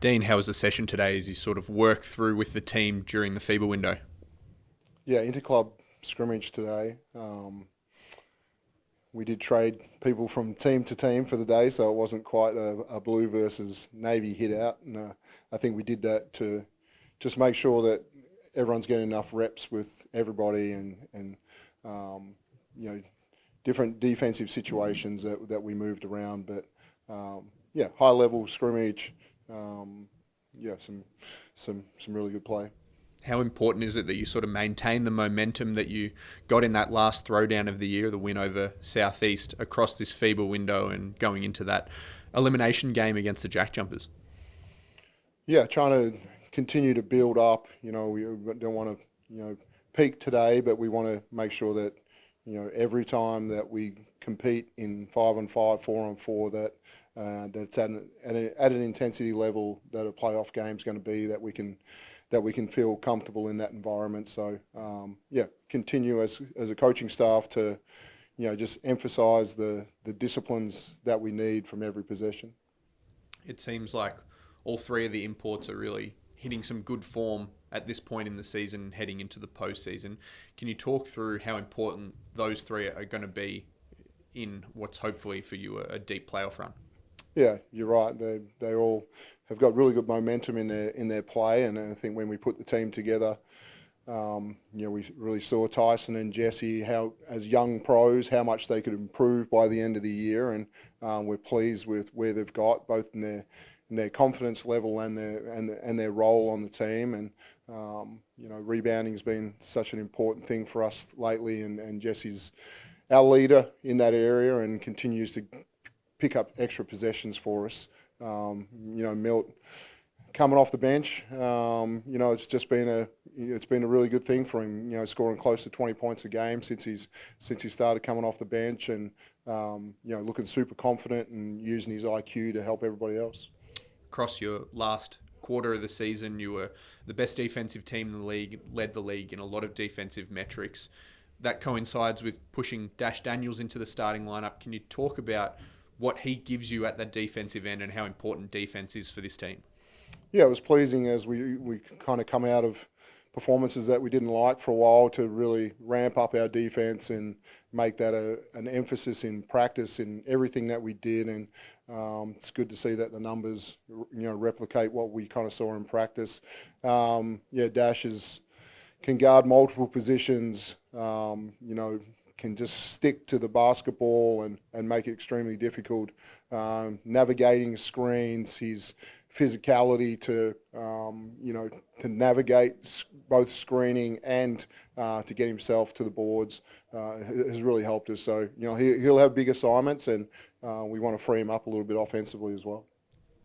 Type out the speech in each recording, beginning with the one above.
Dean, how was the session today as you sort of work through with the team during the FIBA window? Yeah, inter-club scrimmage today. We did trade people from team to team for the day, so it wasn't quite a blue versus navy hit out. And I think we did that to just make sure that everyone's getting enough reps with everybody and different defensive situations that we moved around. But high level scrimmage. Some really good play. How important is it that you sort of maintain the momentum that you got in that last throwdown of the year, the win over Southeast, across this FIBA window and going into that elimination game against the JackJumpers? Yeah, trying to continue to build up. We don't want to, peak today, but we want to make sure that, every time that we compete in 5-on-5, 4-on-4, that's at an intensity level that a playoff game is going to be, that we can feel comfortable in that environment. So continue as a coaching staff to just emphasize the disciplines that we need from every possession. It seems like all three of the imports are really hitting some good form at this point in the season, heading into the postseason. Can you talk through how important those three are going to be in what's hopefully for you a deep playoff run? Yeah, you're right. They all have got really good momentum in their play, and I think when we put the team together, we really saw Tyson and Jesse, how as young pros, how much they could improve by the end of the year, and we're pleased with where they've got, both in their confidence level and their role on the team. And rebounding has been such an important thing for us lately, and Jesse's our leader in that area and continues to pick up extra possessions for us. Milt coming off the bench, it's been a really good thing for him. Scoring close to 20 points a game since he started coming off the bench, and looking super confident and using his IQ to help everybody else. Across your last quarter of the season, you were the best defensive team in the league, led the league in a lot of defensive metrics. That coincides with pushing Dash Daniels into the starting lineup. Can you talk about what he gives you at that defensive end and how important defense is for this team? Yeah, it was pleasing as we kind of come out of performances that we didn't like for a while to really ramp up our defense and make that an emphasis in practice in everything that we did. And it's good to see that the numbers, replicate what we kind of saw in practice. Dash can guard multiple positions, can just stick to the basketball and make it extremely difficult. Navigating screens, his physicality to navigate both screening and to get himself to the boards has really helped us. So, he'll have big assignments, and we want to free him up a little bit offensively as well.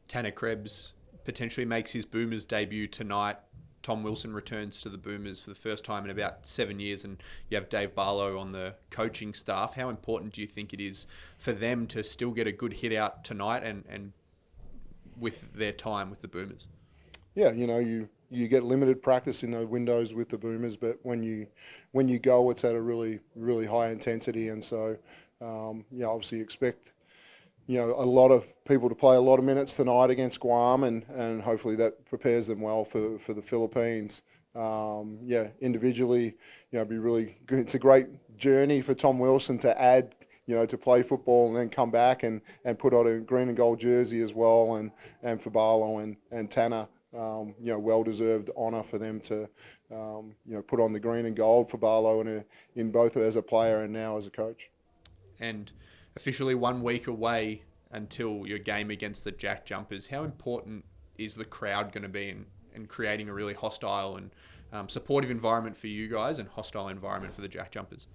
Tanner Krebs potentially makes his Boomers debut tonight. Tom Wilson returns to the Boomers for the first time in about 7 years, and you have Dave Barlow on the coaching staff. How important do you think it is for them to still get a good hit out tonight and with their time with the Boomers? Yeah, you get limited practice in those windows with the Boomers, but when you go, it's at a really, really high intensity, and so obviously expect a lot of people to play a lot of minutes tonight against Guam, and hopefully that prepares them well for the Philippines. Individually, it'd be really good. It's a great journey for Tom Wilson to add, to play football and then come back and put on a green and gold jersey as well, and for Barlow and Tanner, well-deserved honour for them to, put on the green and gold for Barlow in both as a player and now as a coach. And officially 1 week away until your game against the JackJumpers. How important is the crowd going to be in creating a really hostile and supportive environment for you guys and hostile environment for the JackJumpers?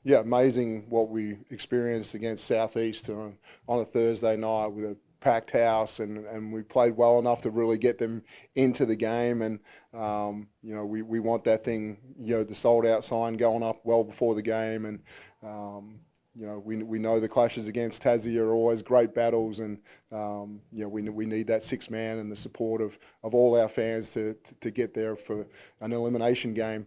Yeah, amazing what we experienced against Southeast on a Thursday night with a packed house, and we played well enough to really get them into the game. And we want that thing, the sold out sign going up well before the game. And we know the clashes against Tassie are always great battles, and we need that six man and the support of all our fans to get there for an elimination game.